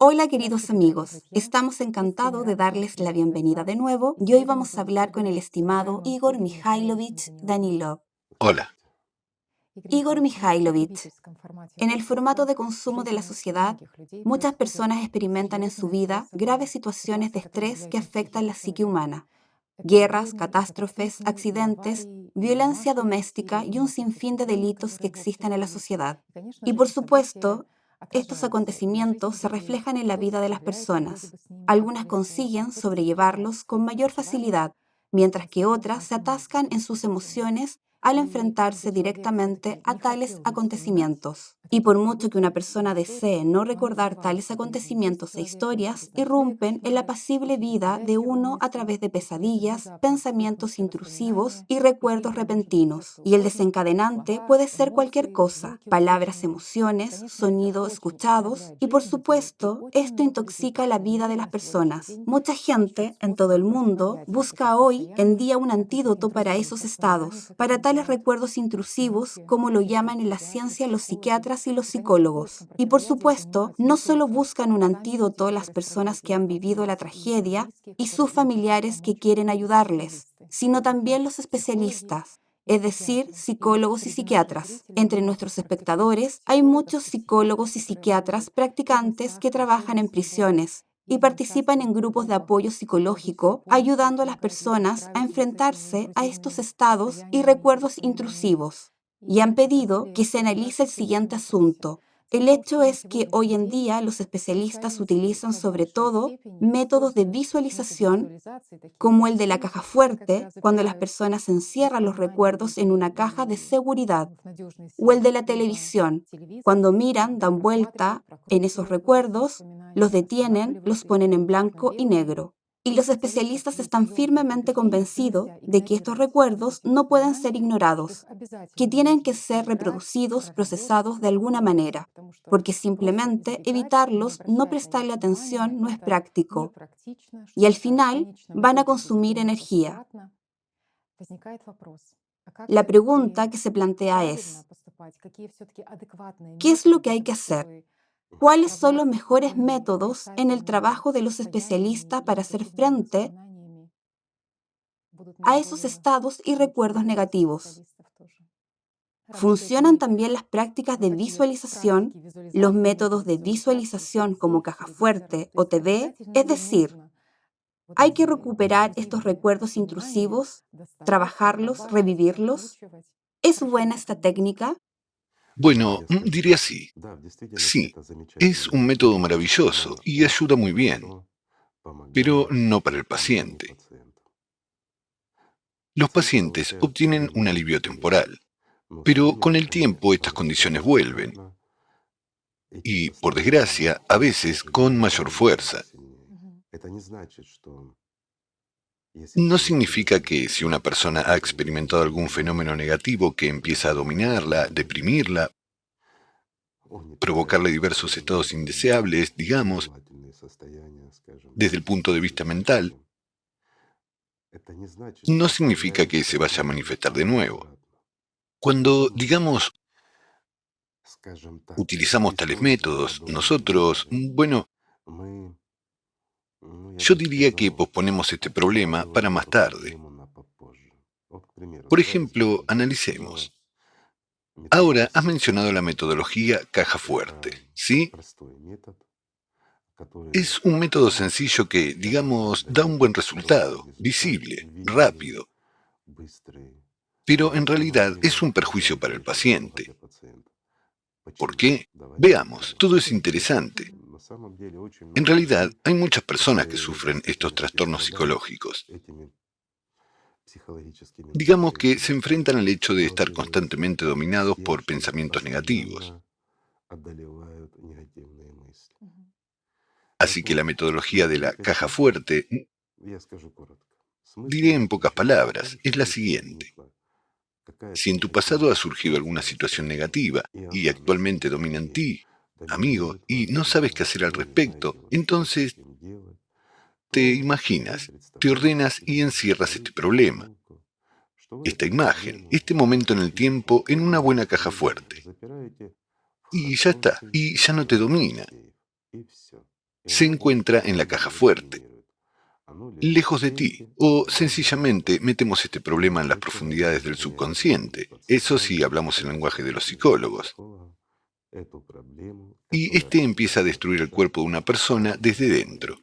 Hola queridos amigos, estamos encantados de darles la bienvenida de nuevo y hoy vamos a hablar con el estimado Igor Mikhailovich Danilov. Hola. Igor Mikhailovich, en el formato de consumo de la sociedad, muchas personas experimentan en su vida graves situaciones de estrés que afectan la psique humana. Guerras, catástrofes, accidentes, violencia doméstica y un sinfín de delitos que existen en la sociedad. Y por supuesto, estos acontecimientos se reflejan en la vida de las personas. Algunas consiguen sobrellevarlos con mayor facilidad, mientras que otras se atascan en sus emociones al enfrentarse directamente a tales acontecimientos. Y por mucho que una persona desee no recordar tales acontecimientos e historias, irrumpen en la apacible vida de uno a través de pesadillas, pensamientos intrusivos y recuerdos repentinos. Y el desencadenante puede ser cualquier cosa: palabras, emociones, sonidos escuchados, y por supuesto, esto intoxica la vida de las personas. Mucha gente en todo el mundo busca hoy en día un antídoto para esos estados, para tales recuerdos intrusivos, como lo llaman en la ciencia los psiquiatras y los psicólogos. Y por supuesto, no solo buscan un antídoto las personas que han vivido la tragedia y sus familiares que quieren ayudarles, sino también los especialistas, es decir, psicólogos y psiquiatras. Entre nuestros espectadores hay muchos psicólogos y psiquiatras practicantes que trabajan en prisiones y participan en grupos de apoyo psicológico, ayudando a las personas a enfrentarse a estos estados y recuerdos intrusivos. Y han pedido que se analice el siguiente asunto: el hecho es que hoy en día los especialistas utilizan sobre todo métodos de visualización, como el de la caja fuerte, cuando las personas encierran los recuerdos en una caja de seguridad, o el de la televisión, cuando miran, dan vuelta en esos recuerdos, los detienen, los ponen en blanco y negro. Y los especialistas están firmemente convencidos de que estos recuerdos no pueden ser ignorados, que tienen que ser reproducidos, procesados de alguna manera, porque simplemente evitarlos, no prestarle atención, no es práctico. Y al final van a consumir energía. La pregunta que se plantea es: ¿qué es lo que hay que hacer? ¿Cuáles son los mejores métodos en el trabajo de los especialistas para hacer frente a esos estados y recuerdos negativos? ¿Funcionan también las prácticas de visualización, los métodos de visualización como caja fuerte o TV? Es decir, ¿hay que recuperar estos recuerdos intrusivos, trabajarlos, revivirlos? ¿Es buena esta técnica? Bueno, diría sí. Sí, es un método maravilloso y ayuda muy bien, pero no para el paciente. Los pacientes obtienen un alivio temporal, pero con el tiempo estas condiciones vuelven y, por desgracia, a veces con mayor fuerza. No significa que si una persona ha experimentado algún fenómeno negativo que empieza a dominarla, deprimirla, provocarle diversos estados indeseables, digamos, desde el punto de vista mental, no significa que se vaya a manifestar de nuevo. Cuando, digamos, utilizamos tales métodos, nosotros, bueno, yo diría que posponemos este problema para más tarde. Por ejemplo, analicemos. Ahora has mencionado la metodología caja fuerte, ¿sí? Es un método sencillo que, digamos, da un buen resultado, visible, rápido, pero en realidad es un perjuicio para el paciente. ¿Por qué? Veamos, todo es interesante. En realidad, hay muchas personas que sufren estos trastornos psicológicos. Digamos que se enfrentan al hecho de estar constantemente dominados por pensamientos negativos. Así que la metodología de la caja fuerte, diré en pocas palabras, es la siguiente. Si en tu pasado ha surgido alguna situación negativa y actualmente domina en ti, amigo, y no sabes qué hacer al respecto, entonces te imaginas, te ordenas y encierras este problema, esta imagen, este momento en el tiempo en una buena caja fuerte. Y ya está, y ya no te domina. se encuentra en la caja fuerte, lejos de ti, o sencillamente metemos este problema en las profundidades del subconsciente. Eso sí hablamos el lenguaje de los psicólogos. Y este empieza a destruir el cuerpo de una persona desde dentro.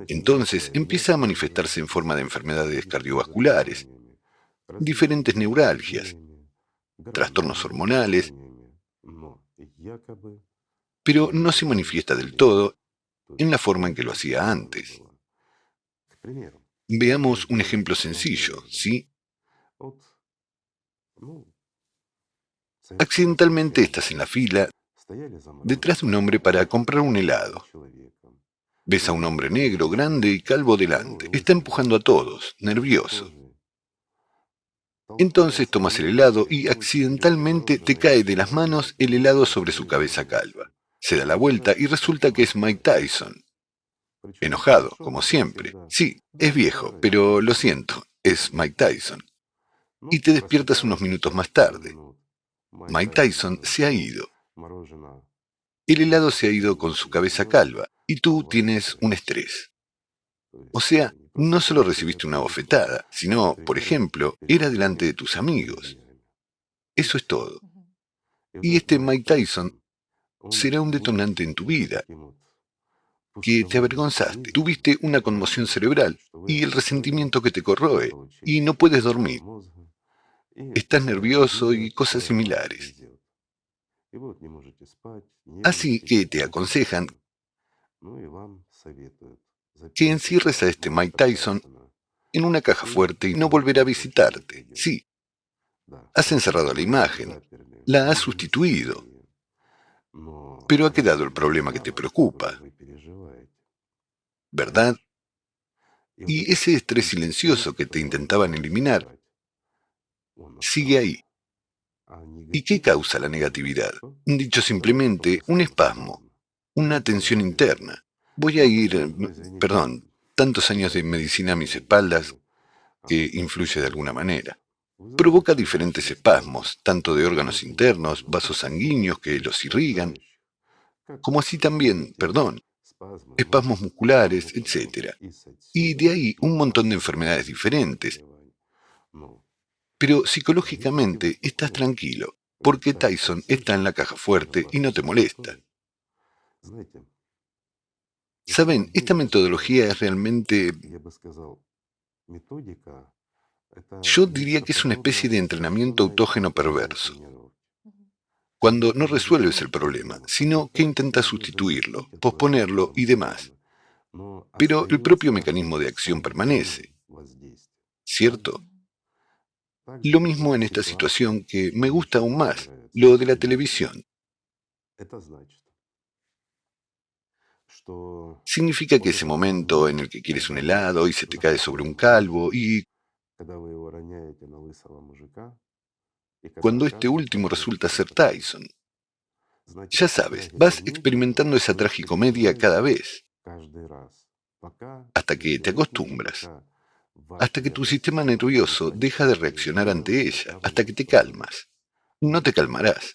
Entonces empieza a manifestarse en forma de enfermedades cardiovasculares, diferentes neuralgias, trastornos hormonales, pero no se manifiesta del todo en la forma en que lo hacía antes. Veamos un ejemplo sencillo, ¿sí? Accidentalmente estás en la fila detrás de un hombre para comprar un helado. Ves a un hombre negro, grande y calvo delante. Está empujando a todos, nervioso. Entonces tomas el helado y accidentalmente te cae de las manos el helado sobre su cabeza calva. Se da la vuelta y resulta que es Mike Tyson. Enojado, como siempre. Sí, es viejo, pero lo siento, es Mike Tyson. Y te despiertas unos minutos más tarde. Mike Tyson se ha ido. El helado se ha ido con su cabeza calva y tú tienes un estrés. O sea, no solo recibiste una bofetada, sino, por ejemplo, era delante de tus amigos. Eso es todo. Y este Mike Tyson será un detonante en tu vida, que te avergonzaste, tuviste una conmoción cerebral y el resentimiento que te corroe, y no puedes dormir, estás nervioso y cosas similares. Así que te aconsejan que encierres a este Mike Tyson en una caja fuerte y no volverá a visitarte. Sí, has encerrado la imagen, la has sustituido, pero ha quedado el problema que te preocupa, ¿verdad? Y ese estrés silencioso que te intentaban eliminar sigue ahí. ¿Y qué causa la negatividad? Dicho simplemente, un espasmo, una tensión interna. Voy a ir, perdón, tantos años de medicina a mis espaldas que influye de alguna manera. Provoca diferentes espasmos, tanto de órganos internos, vasos sanguíneos que los irrigan, como así también, perdón, espasmos musculares, etc. Y de ahí un montón de enfermedades diferentes. Pero psicológicamente estás tranquilo, porque Tyson está en la caja fuerte y no te molesta. Saben, esta metodología es realmente, yo diría que es una especie de entrenamiento autógeno perverso. Cuando no resuelves el problema, sino que intentas sustituirlo, posponerlo y demás. Pero el propio mecanismo de acción permanece, ¿cierto? Lo mismo en esta situación que me gusta aún más, lo de la televisión. Significa que ese momento en el que quieres un helado y se te cae sobre un calvo y cuando este último resulta ser Tyson. Ya sabes, vas experimentando esa tragicomedia cada vez, hasta que te acostumbras, hasta que tu sistema nervioso deja de reaccionar ante ella, hasta que te calmas. No te calmarás.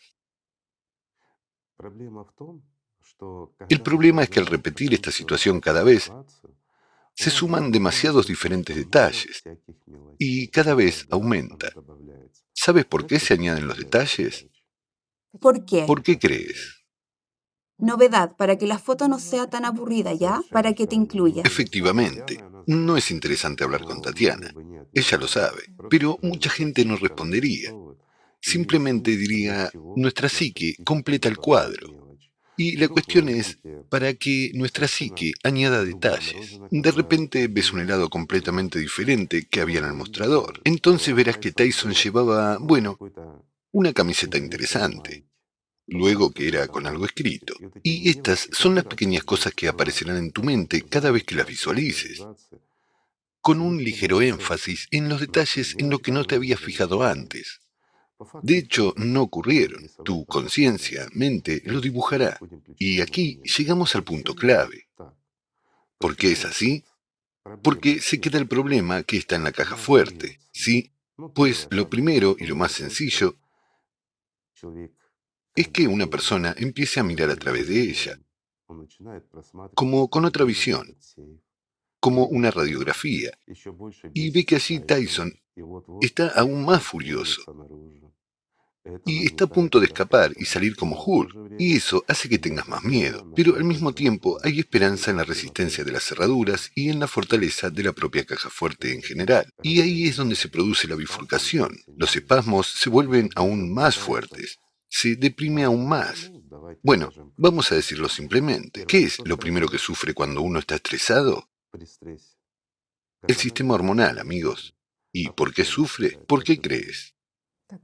El problema es que al repetir esta situación cada vez, se suman demasiados diferentes detalles y cada vez aumenta. ¿Sabes por qué se añaden los detalles? ¿Por qué? ¿Por qué crees? Novedad, para que la foto no sea tan aburrida, ¿ya? Para que te incluyas. Efectivamente, no es interesante hablar con Tatiana. Ella lo sabe, pero mucha gente no respondería. Simplemente diría, nuestra psique completa el cuadro. Y la cuestión es, para que nuestra psique añada detalles. De repente ves un helado completamente diferente que había en el mostrador. Entonces verás que Tyson llevaba, bueno, una camiseta interesante. Luego que era con algo escrito. Y estas son las pequeñas cosas que aparecerán en tu mente cada vez que las visualices, con un ligero énfasis en los detalles en lo que no te habías fijado antes. De hecho, no ocurrieron. Tu conciencia, mente, lo dibujará. Y aquí llegamos al punto clave. ¿Por qué es así? Porque se queda el problema que está en la caja fuerte, ¿sí? Pues lo primero y lo más sencillo es que una persona empiece a mirar a través de ella. como con otra visión, como una radiografía, y ve que allí Tyson está aún más furioso y está a punto de escapar y salir como Hulk, y eso hace que tengas más miedo, pero al mismo tiempo hay esperanza en la resistencia de las cerraduras y en la fortaleza de la propia caja fuerte en general. Y ahí es donde se produce la bifurcación. Los espasmos se vuelven aún más fuertes, se deprime aún más. Bueno, vamos a decirlo simplemente. ¿Qué es lo primero que sufre cuando uno está estresado? El sistema hormonal, amigos. ¿Y por qué sufre? ¿Por qué crees?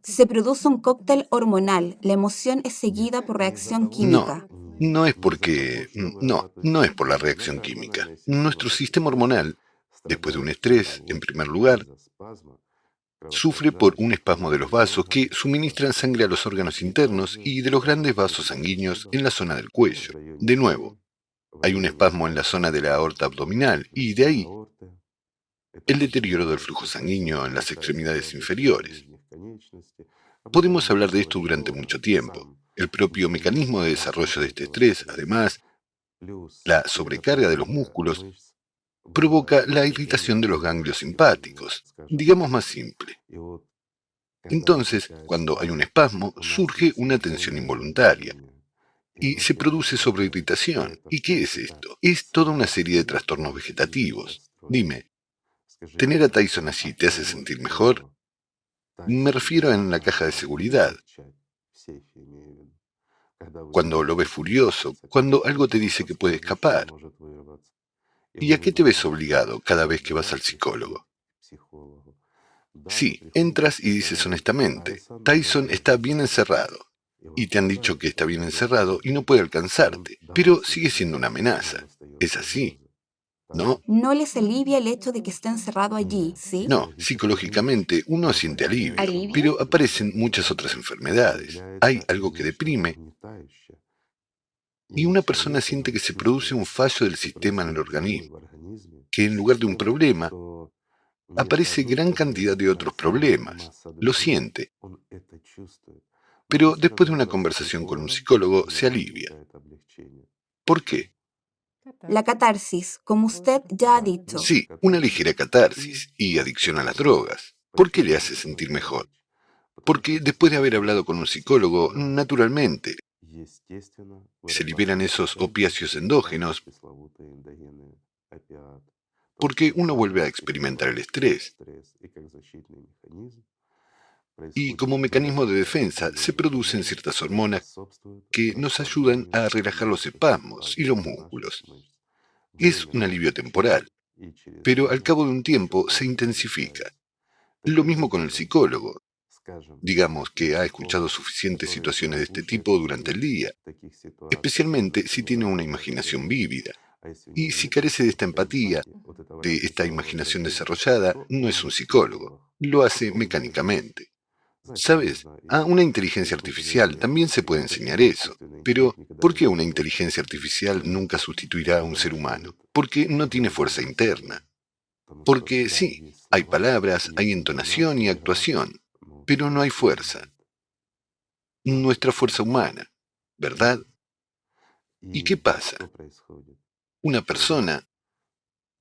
Se produce un cóctel hormonal. La emoción es seguida por reacción No, química. no es porque... no es por la reacción química. Nuestro sistema hormonal, después de un estrés, en primer lugar, sufre por un espasmo de los vasos que suministran sangre a los órganos internos y de los grandes vasos sanguíneos en la zona del cuello. De nuevo, hay un espasmo en la zona de la aorta abdominal y de ahí el deterioro del flujo sanguíneo en las extremidades inferiores. Podemos hablar de esto durante mucho tiempo. El propio mecanismo de desarrollo de este estrés, además, la sobrecarga de los músculos, provoca la irritación de los ganglios simpáticos, digamos más simple. Entonces, cuando hay un espasmo, surge una tensión involuntaria y se produce sobreirritación. ¿Y qué es esto? Es toda una serie de trastornos vegetativos. Dime, ¿tener a Tyson allí te hace sentir mejor? Me refiero en la caja de seguridad. Cuando lo ves furioso, cuando algo te dice que puede escapar. ¿Y a qué te ves obligado cada vez que vas al psicólogo? Sí, entras y dices honestamente, Tyson está bien encerrado. Y te han dicho que está bien encerrado y no puede alcanzarte, pero sigue siendo una amenaza. Es así, ¿no? No les alivia el hecho de que esté encerrado allí, ¿sí? No, psicológicamente uno siente alivio, ¿Alivio? pero aparecen muchas otras enfermedades. Hay algo que deprime y una persona siente que se produce un fallo del sistema en el organismo, que en lugar de un problema, aparece gran cantidad de otros problemas. Lo siente, pero después de una conversación con un psicólogo se alivia. ¿Por qué? La catarsis, como usted ya ha dicho. Sí, una ligera catarsis y adicción a las drogas. ¿Por qué le hace sentir mejor? Porque después de haber hablado con un psicólogo, naturalmente, se liberan esos opiáceos endógenos porque uno vuelve a experimentar el estrés. Y como mecanismo de defensa se producen ciertas hormonas que nos ayudan a relajar los espasmos y los músculos. Es un alivio temporal, pero al cabo de un tiempo se intensifica. Lo mismo con el psicólogo. Digamos que ha escuchado suficientes situaciones de este tipo durante el día, especialmente si tiene una imaginación vívida. Y si carece de esta empatía, de esta imaginación desarrollada, no es un psicólogo, lo hace mecánicamente. ¿Sabes? A una inteligencia artificial también se puede enseñar eso. Pero, ¿por qué una inteligencia artificial nunca sustituirá a un ser humano? Porque no tiene fuerza interna. Porque sí, hay palabras, hay entonación y actuación, pero no hay fuerza. Nuestra fuerza humana, ¿verdad? ¿Y qué pasa? Una persona,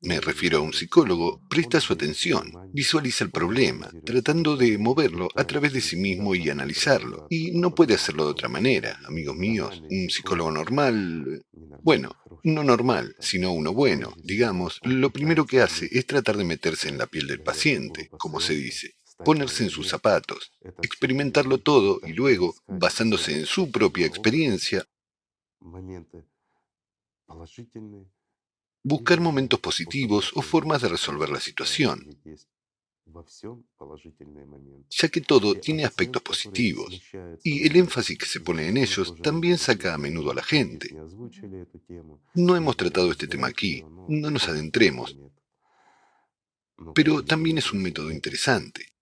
me refiero a un psicólogo, presta su atención, visualiza el problema, tratando de moverlo a través de sí mismo y analizarlo. Y no puede hacerlo de otra manera, amigos míos. Un psicólogo normal, bueno, no normal, sino uno bueno, digamos, lo primero que hace es tratar de meterse en la piel del paciente, como se dice, ponerse en sus zapatos, experimentarlo todo y luego, basándose en su propia experiencia, buscar momentos positivos o formas de resolver la situación, ya que todo tiene aspectos positivos, y el énfasis que se pone en ellos también saca a menudo a la gente. No hemos tratado este tema aquí, no nos adentremos, pero también es un método interesante.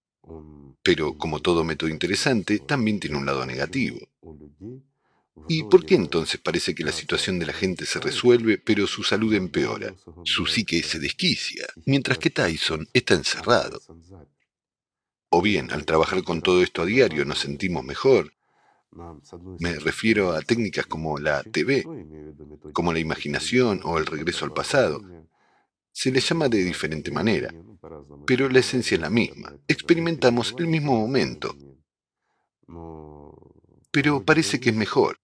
Pero como todo método interesante, también tiene un lado negativo. ¿Y por qué entonces parece que la situación de la gente se resuelve, pero su salud empeora? Su psique se desquicia, mientras que Tyson está encerrado. O bien, al trabajar con todo esto a diario nos sentimos mejor, Me refiero a técnicas como la TV, como la imaginación o el regreso al pasado. Se les llama de diferente manera, pero la esencia es la misma. Experimentamos el mismo momento, pero parece que es mejor,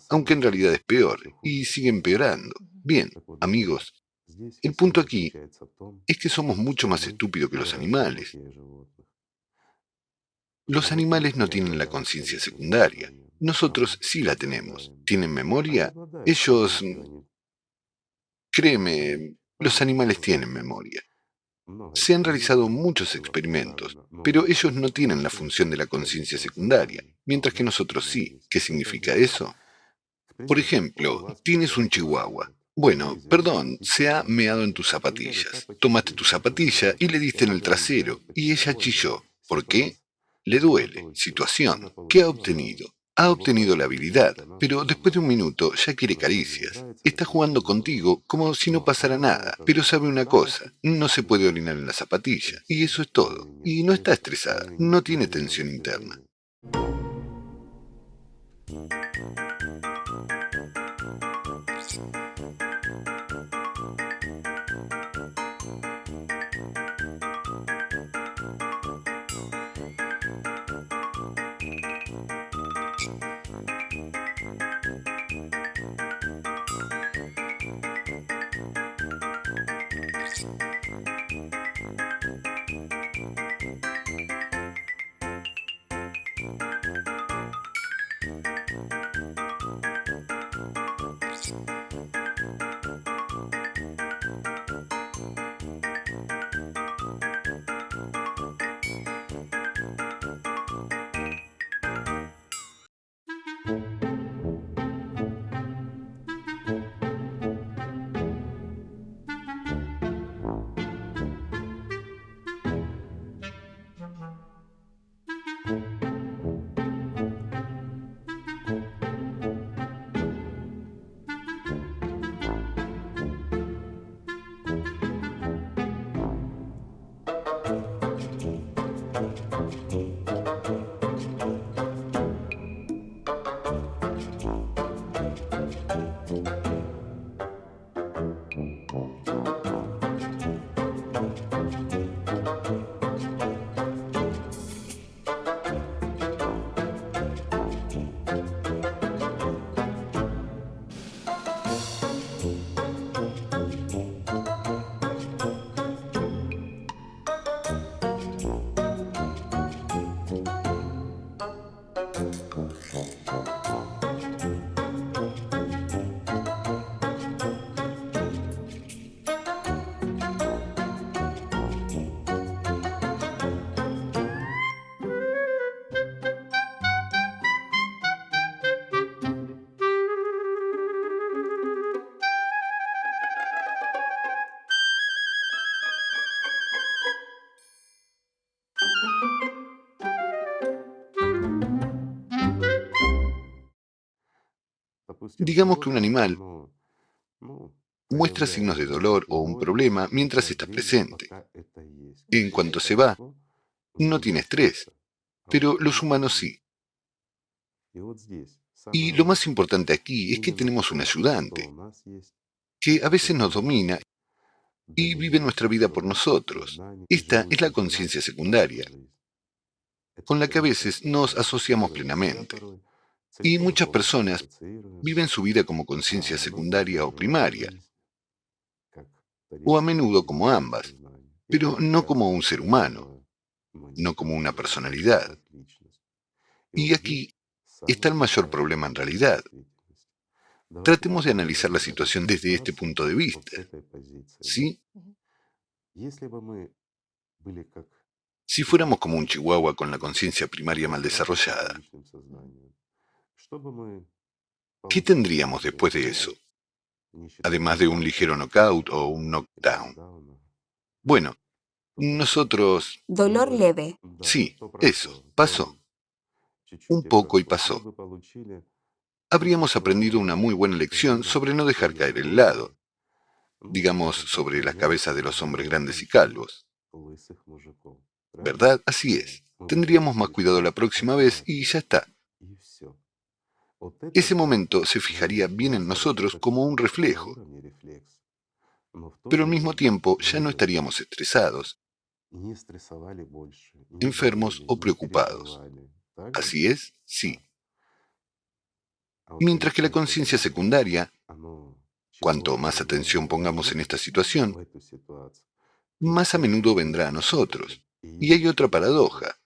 aunque en realidad es peor, y sigue empeorando. Bien, amigos, el punto aquí es que somos mucho más estúpidos que los animales. Los animales no tienen la conciencia secundaria. Nosotros sí la tenemos. ¿Tienen memoria? Ellos, créeme, los animales tienen memoria. Se han realizado muchos experimentos, pero ellos no tienen la función de la conciencia secundaria, mientras que nosotros sí. ¿Qué significa eso? Por ejemplo, tienes un chihuahua. Bueno, perdón, se ha meado en tus zapatillas. Tomaste tu zapatilla y le diste en el trasero, y ella chilló. ¿Por qué? Le duele. Situación. ¿Qué ha obtenido? Ha obtenido la habilidad, pero después de un minuto ya quiere caricias. Está jugando contigo como si no pasara nada, pero sabe una cosa, no se puede orinar en la zapatilla, y eso es todo. Y no está estresada, no tiene tensión interna. Digamos que un animal muestra signos de dolor o un problema mientras está presente. En cuanto se va, no tiene estrés, pero los humanos sí. Y lo más importante aquí es que tenemos un ayudante, que a veces nos domina y vive nuestra vida por nosotros. Esta es la conciencia secundaria, con la que a veces nos asociamos plenamente. Y muchas personas viven su vida como conciencia secundaria o primaria, o a menudo como ambas, pero no como un ser humano, no como una personalidad. Y aquí está el mayor problema en realidad. Tratemos de analizar la situación desde este punto de vista. ¿Sí? Si fuéramos como un chihuahua con la conciencia primaria mal desarrollada, ¿qué tendríamos después de eso? Además de un ligero knockout o un knockdown. Bueno, nosotros, Dolor leve. sí, eso, pasó. Un poco y pasó. Habríamos aprendido una muy buena lección sobre no dejar caer el helado, digamos sobre las cabezas de los hombres grandes y calvos. ¿Verdad? Así es. Tendríamos más cuidado la próxima vez y ya está. Ese momento se fijaría bien en nosotros como un reflejo, pero al mismo tiempo ya no estaríamos estresados, enfermos o preocupados. ¿Así es? Sí. Mientras que la conciencia secundaria, cuanto más atención pongamos en esta situación, más a menudo vendrá a nosotros. Y hay otra paradoja.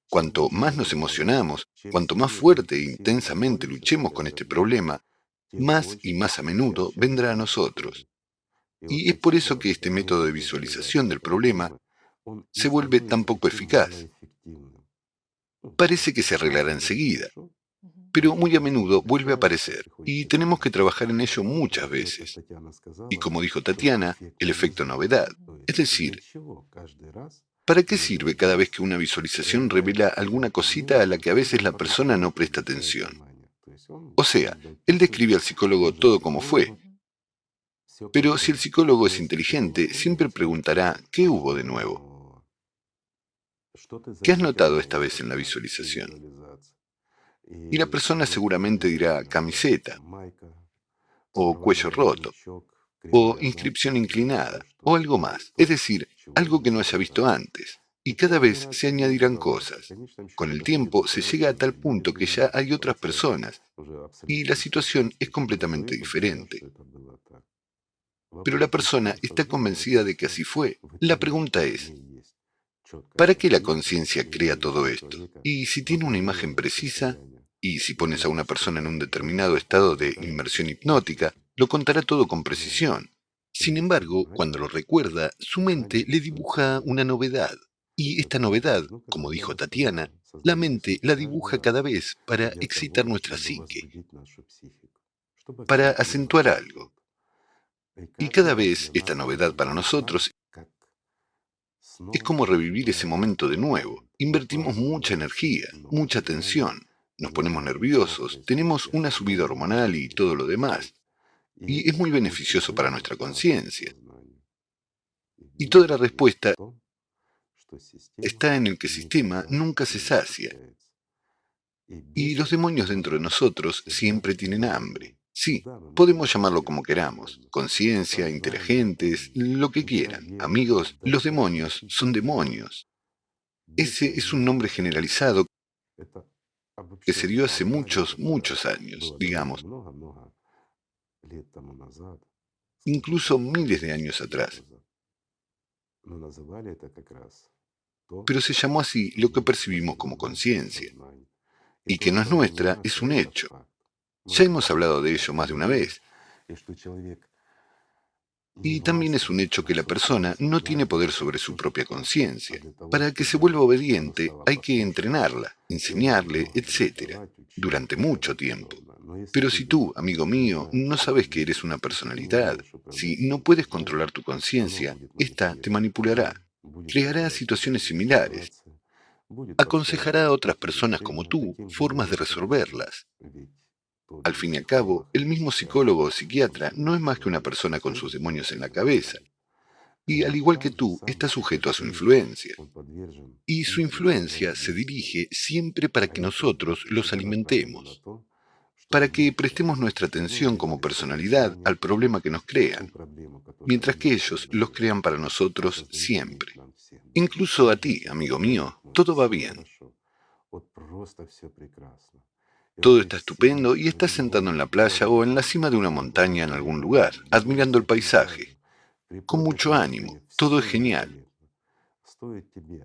Cuanto más nos emocionamos, cuanto más fuerte e intensamente luchemos con este problema, más y más a menudo vendrá a nosotros. Y es por eso que este método de visualización del problema se vuelve tan poco eficaz. Parece que se arreglará enseguida, pero muy a menudo vuelve a aparecer, y tenemos que trabajar en ello muchas veces. Y como dijo Tatiana, el efecto novedad. Es decir, ¿para qué sirve cada vez que una visualización revela alguna cosita a la que a veces la persona no presta atención? O sea, él describe al psicólogo todo como fue, pero si el psicólogo es inteligente, siempre preguntará ¿qué hubo de nuevo? ¿Qué has notado esta vez en la visualización? Y la persona seguramente dirá camiseta, o cuello roto, o inscripción inclinada, o algo más, es decir, algo que no haya visto antes. Y cada vez se añadirán cosas. Con el tiempo se llega a tal punto que ya hay otras personas, y la situación es completamente diferente. Pero la persona está convencida de que así fue. La pregunta es, ¿para qué la conciencia crea todo esto? Y si tiene una imagen precisa, y si pones a una persona en un determinado estado de inmersión hipnótica, lo contará todo con precisión. Sin embargo, cuando lo recuerda, su mente le dibuja una novedad. Y esta novedad, como dijo Tatiana, la mente la dibuja cada vez para excitar nuestra psique, para acentuar algo. Y cada vez esta novedad para nosotros es como revivir ese momento de nuevo. Invertimos mucha energía, mucha atención, nos ponemos nerviosos, tenemos una subida hormonal y todo lo demás. Y es muy beneficioso para nuestra conciencia. Y toda la respuesta está en el que el sistema nunca se sacia. Y los demonios dentro de nosotros siempre tienen hambre. Sí, podemos llamarlo como queramos, conciencia, inteligentes, lo que quieran. Amigos, los demonios son demonios. Ese es un nombre generalizado que se dio hace muchos, muchos años, digamos, incluso miles de años atrás. Pero se llamó así lo que percibimos como conciencia. Y que no es nuestra es un hecho. Ya hemos hablado de ello más de una vez. Y también es un hecho que la persona no tiene poder sobre su propia conciencia. Para que se vuelva obediente hay que entrenarla, enseñarle, etc., durante mucho tiempo. Pero si tú, amigo mío, no sabes que eres una personalidad, si no puedes controlar tu conciencia, ésta te manipulará, creará situaciones similares, aconsejará a otras personas como tú formas de resolverlas. Al fin y al cabo, el mismo psicólogo o psiquiatra no es más que una persona con sus demonios en la cabeza, y al igual que tú, está sujeto a su influencia. Y su influencia se dirige siempre para que nosotros los alimentemos, para que prestemos nuestra atención como personalidad al problema que nos crean, mientras que ellos los crean para nosotros siempre. Incluso a ti, amigo mío, todo va bien. Todo está estupendo y estás sentado en la playa o en la cima de una montaña en algún lugar, admirando el paisaje, con mucho ánimo, todo es genial.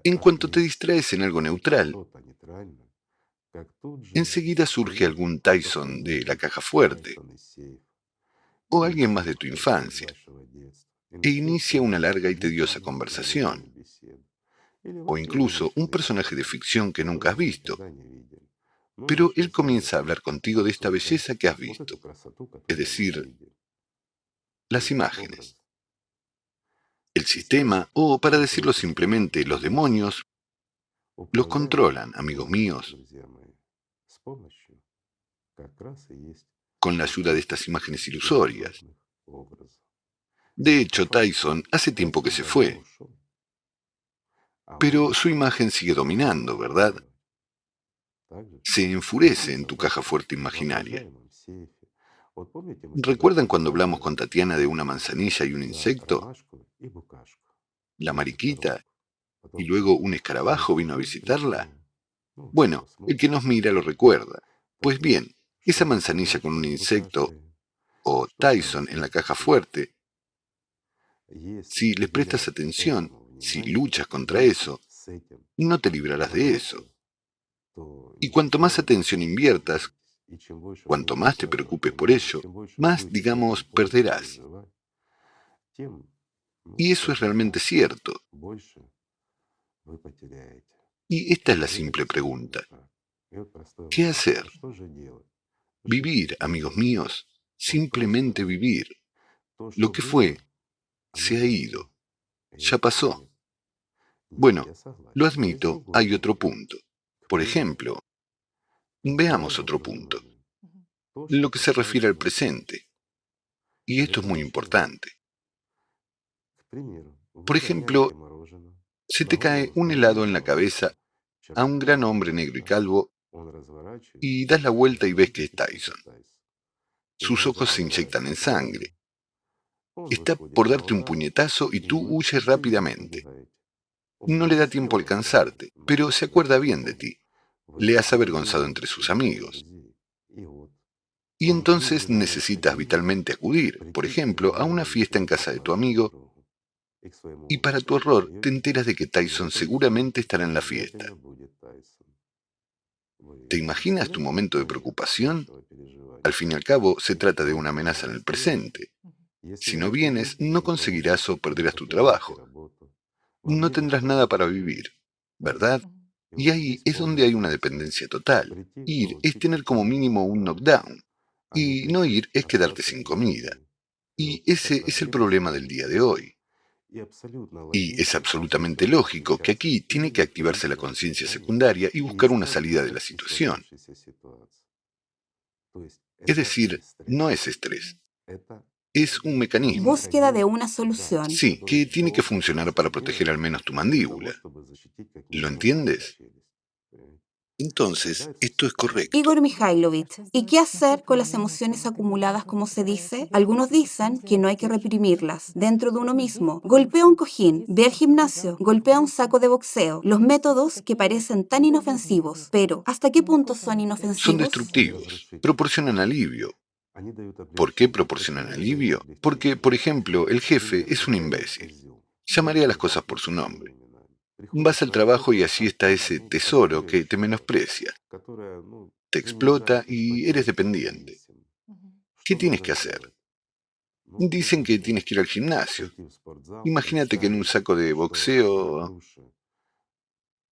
En cuanto te distraes en algo neutral, enseguida surge algún Tyson de la caja fuerte o alguien más de tu infancia e inicia una larga y tediosa conversación, o incluso un personaje de ficción que nunca has visto, pero él comienza a hablar contigo de esta belleza que has visto, es decir, las imágenes. El sistema, o para decirlo simplemente, los demonios, los controlan, amigos míos, con la ayuda de estas imágenes ilusorias. De hecho, Tyson hace tiempo que se fue, pero su imagen sigue dominando, ¿verdad? se enfurece en tu caja fuerte imaginaria. ¿Recuerdan cuando hablamos con Tatiana de una manzanilla y un insecto? La mariquita, y luego un escarabajo vino a visitarla. Bueno, el que nos mira lo recuerda. Pues bien, esa manzanilla con un insecto o Tyson en la caja fuerte, si les prestas atención, si luchas contra eso, no te librarás de eso. Y cuanto más atención inviertas, cuanto más te preocupes por ello, más, digamos, perderás. Y eso es realmente cierto. Y esta es la simple pregunta. ¿Qué hacer? Vivir, amigos míos, simplemente vivir. Lo que fue, se ha ido, ya pasó. Bueno, lo admito, hay otro punto. Por ejemplo, veamos otro punto, lo que se refiere al presente. Y esto es muy importante. Por ejemplo, se te cae un helado en la cabeza a un gran hombre negro y calvo y das la vuelta y ves que es Tyson. Sus ojos se inyectan en sangre. Está por darte un puñetazo y tú huyes rápidamente. No le da tiempo a alcanzarte, pero se acuerda bien de ti. Le has avergonzado entre sus amigos. Y entonces necesitas vitalmente acudir, por ejemplo, a una fiesta en casa de tu amigo, y para tu horror te enteras de que Tyson seguramente estará en la fiesta. ¿Te imaginas tu momento de preocupación? Al fin y al cabo, se trata de una amenaza en el presente. Si no vienes, no conseguirás o perderás tu trabajo. No tendrás nada para vivir, ¿verdad? Y ahí es donde hay una dependencia total. Ir es tener como mínimo un knockdown. Y no ir es quedarte sin comida. Y ese es el problema del día de hoy. Y es absolutamente lógico que aquí tiene que activarse la conciencia secundaria y buscar una salida de la situación. Es decir, no es estrés, es un mecanismo. Búsqueda de una solución. Sí, que tiene que funcionar para proteger al menos tu mandíbula. ¿Lo entiendes? Entonces, esto es correcto. Igor Mikhailovich, ¿y qué hacer con las emociones acumuladas, como se dice? Algunos dicen que no hay que reprimirlas dentro de uno mismo. Golpea un cojín, ve al gimnasio, golpea un saco de boxeo. Los métodos que parecen tan inofensivos, pero ¿hasta qué punto son Son inofensivos? destructivos, proporcionan alivio. ¿Por qué proporcionan alivio? Porque, por ejemplo, el jefe es un imbécil. Llamaré a las cosas por su nombre. Vas al trabajo y allí está ese tesoro que te menosprecia, te explota y eres dependiente. ¿Qué tienes que hacer? Dicen que tienes que ir al gimnasio. Imagínate que en un saco de boxeo,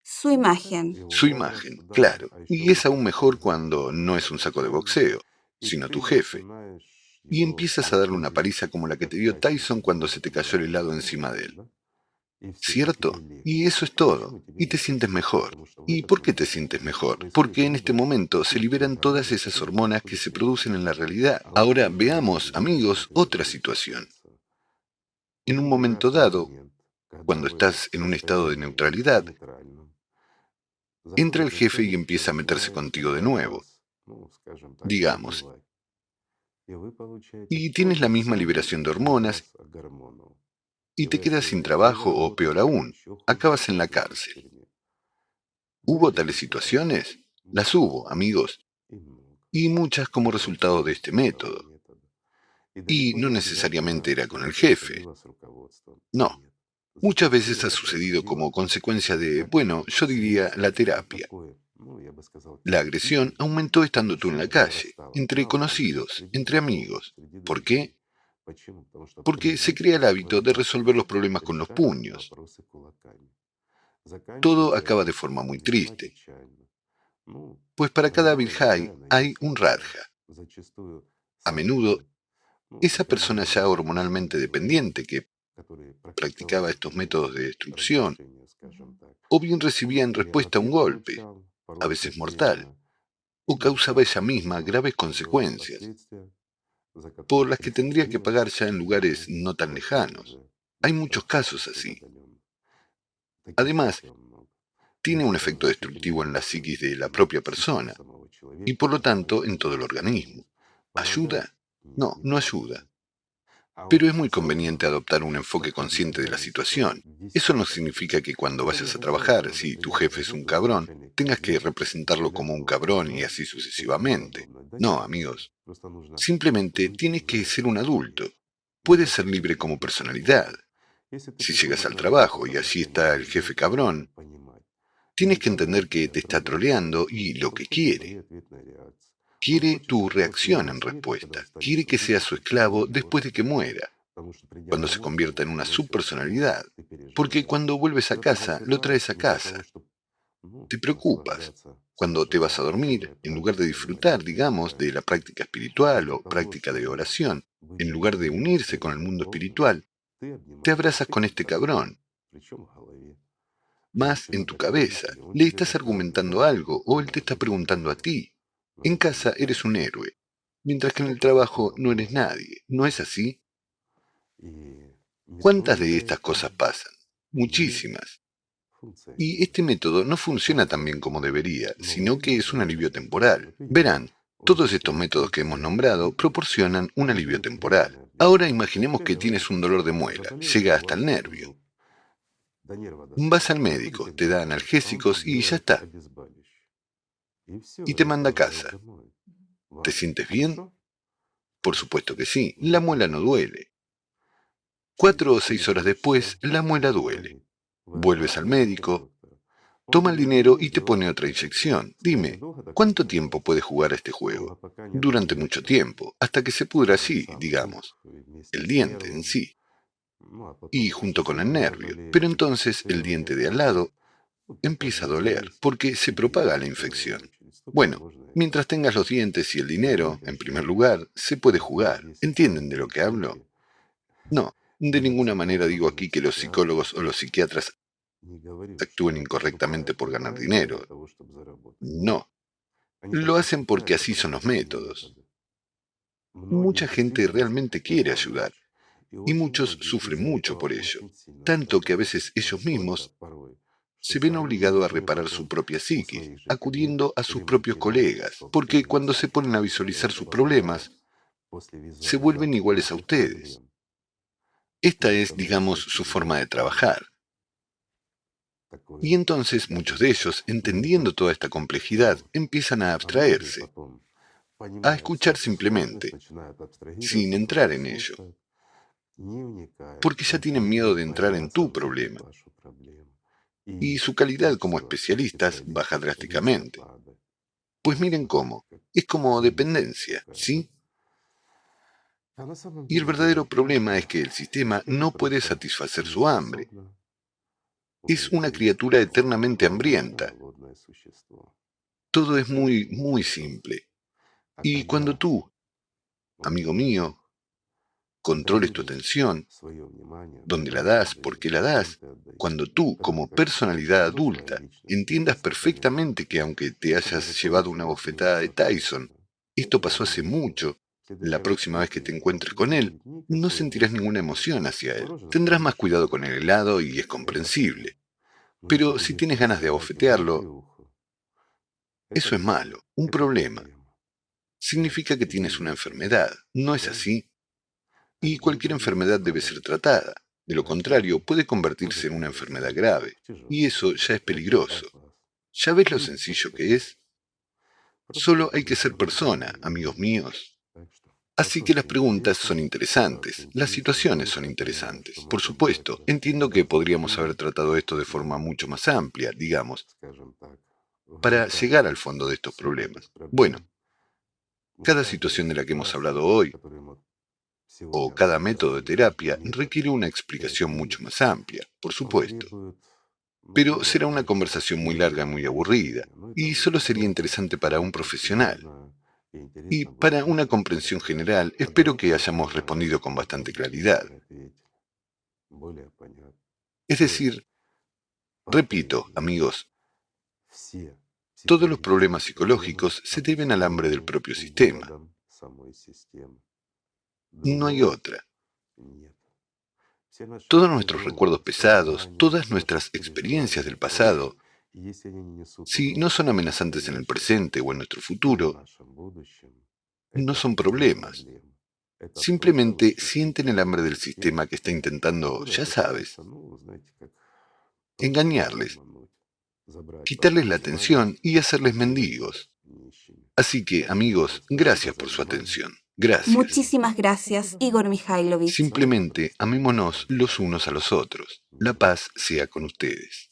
Su imagen. su imagen, claro. Y es aún mejor cuando no es un saco de boxeo, sino tu jefe. Y empiezas a darle una paliza como la que te dio Tyson cuando se te cayó el helado encima de él. ¿Cierto? Y eso es todo. Y te sientes mejor. ¿Y por qué te sientes mejor? Porque en este momento se liberan todas esas hormonas que se producen en la realidad. Ahora veamos, amigos, otra situación. En un momento dado, cuando estás en un estado de neutralidad, entra el jefe y empieza a meterse contigo de nuevo, digamos, y tienes la misma liberación de hormonas y te quedas sin trabajo o peor aún, acabas en la cárcel. ¿Hubo tales situaciones? Las hubo, amigos, y muchas como resultado de este método. Y no necesariamente era con el jefe. No, muchas veces ha sucedido como consecuencia de, bueno, yo diría la terapia. La agresión aumentó estando tú en la calle, entre conocidos, entre amigos. ¿Por qué? Porque se crea el hábito de resolver los problemas con los puños. Todo acaba de forma muy triste, pues para cada Virjai hay un Radha. A menudo, esa persona ya hormonalmente dependiente que practicaba estos métodos de destrucción, o bien recibía en respuesta un golpe, a veces mortal, o causaba ella misma graves consecuencias, por las que tendría que pagar ya en lugares no tan lejanos. Hay muchos casos así. Además, tiene un efecto destructivo en la psiquis de la propia persona y por lo tanto en todo el organismo. ¿Ayuda? No, no ayuda. Pero es muy conveniente adoptar un enfoque consciente de la situación. Eso no significa que cuando vayas a trabajar, si tu jefe es un cabrón, tengas que representarlo como un cabrón y así sucesivamente. No, amigos. Simplemente tienes que ser un adulto. Puedes ser libre como personalidad. Si llegas al trabajo y allí está el jefe cabrón, tienes que entender que te está troleando y lo que quiere. Quiere tu reacción en respuesta. Quiere que seas su esclavo después de que muera, cuando se convierta en una subpersonalidad. Porque cuando vuelves a casa, lo traes a casa. Te preocupas. Cuando te vas a dormir, en lugar de disfrutar, digamos, de la práctica espiritual o práctica de oración, en lugar de unirse con el mundo espiritual, te abrazas con este cabrón, más en tu cabeza. Le estás argumentando algo o él te está preguntando a ti. En casa eres un héroe, mientras que en el trabajo no eres nadie. ¿No es así? ¿Cuántas de estas cosas pasan? Muchísimas. Y este método no funciona tan bien como debería, sino que es un alivio temporal. Verán, todos estos métodos que hemos nombrado proporcionan un alivio temporal. Ahora imaginemos que tienes un dolor de muela, llega hasta el nervio. Vas al médico, te da analgésicos y ya está. Y te manda a casa. ¿Te sientes bien? Por supuesto que sí, la muela no duele. 4 o 6 horas después, la muela duele. Vuelves al médico, toma el dinero y te pone otra inyección. Dime, ¿cuánto tiempo puedes jugar a este juego? Durante mucho tiempo, hasta que se pudra así, digamos, el diente en sí, y junto con el nervio. Pero entonces el diente de al lado empieza a doler, porque se propaga la infección. Bueno, mientras tengas los dientes y el dinero, en primer lugar, se puede jugar. ¿Entienden de lo que hablo? No, de ninguna manera digo aquí que los psicólogos o los psiquiatras actúen incorrectamente por ganar dinero. No, lo hacen porque así son los métodos. Mucha gente realmente quiere ayudar y muchos sufren mucho por ello, tanto que a veces ellos mismos se ven obligados a reparar su propia psiquis, acudiendo a sus propios colegas, porque cuando se ponen a visualizar sus problemas, se vuelven iguales a ustedes. Esta es, digamos, su forma de trabajar. Y entonces muchos de ellos, entendiendo toda esta complejidad, empiezan a abstraerse, a escuchar simplemente, sin entrar en ello, porque ya tienen miedo de entrar en tu problema, y su calidad como especialistas baja drásticamente. Pues miren cómo, es como dependencia, ¿sí? Y el verdadero problema es que el sistema no puede satisfacer su hambre. Es una criatura eternamente hambrienta. Todo es muy, muy simple. Y cuando tú, amigo mío, controles tu atención, dónde la das, por qué la das, cuando tú, como personalidad adulta, entiendas perfectamente que aunque te hayas llevado una bofetada de Tyson, esto pasó hace mucho, la próxima vez que te encuentres con él, no sentirás ninguna emoción hacia él. Tendrás más cuidado con el helado y es comprensible. Pero si tienes ganas de abofetearlo, eso es malo, un problema. Significa que tienes una enfermedad, ¿no es así? Y cualquier enfermedad debe ser tratada. De lo contrario, puede convertirse en una enfermedad grave. Y eso ya es peligroso. ¿Ya ves lo sencillo que es? Solo hay que ser persona, amigos míos. Así que las preguntas son interesantes, las situaciones son interesantes. Por supuesto, entiendo que podríamos haber tratado esto de forma mucho más amplia, digamos, para llegar al fondo de estos problemas. Bueno, cada situación de la que hemos hablado hoy, o cada método de terapia, requiere una explicación mucho más amplia, por supuesto. Pero será una conversación muy larga y muy aburrida, y solo sería interesante para un profesional. Y para una comprensión general, espero que hayamos respondido con bastante claridad. Es decir, repito, amigos, todos los problemas psicológicos se deben al hambre del propio sistema. No hay otra. Todos nuestros recuerdos pesados, todas nuestras experiencias del pasado Si no son amenazantes en el presente o en nuestro futuro, no son problemas. Simplemente sienten el hambre del sistema que está intentando, ya sabes, engañarles, quitarles la atención y hacerles mendigos. Así que, amigos, gracias por su atención. Gracias. Muchísimas gracias, Igor Mikhailovich. Simplemente amémonos los unos a los otros. La paz sea con ustedes.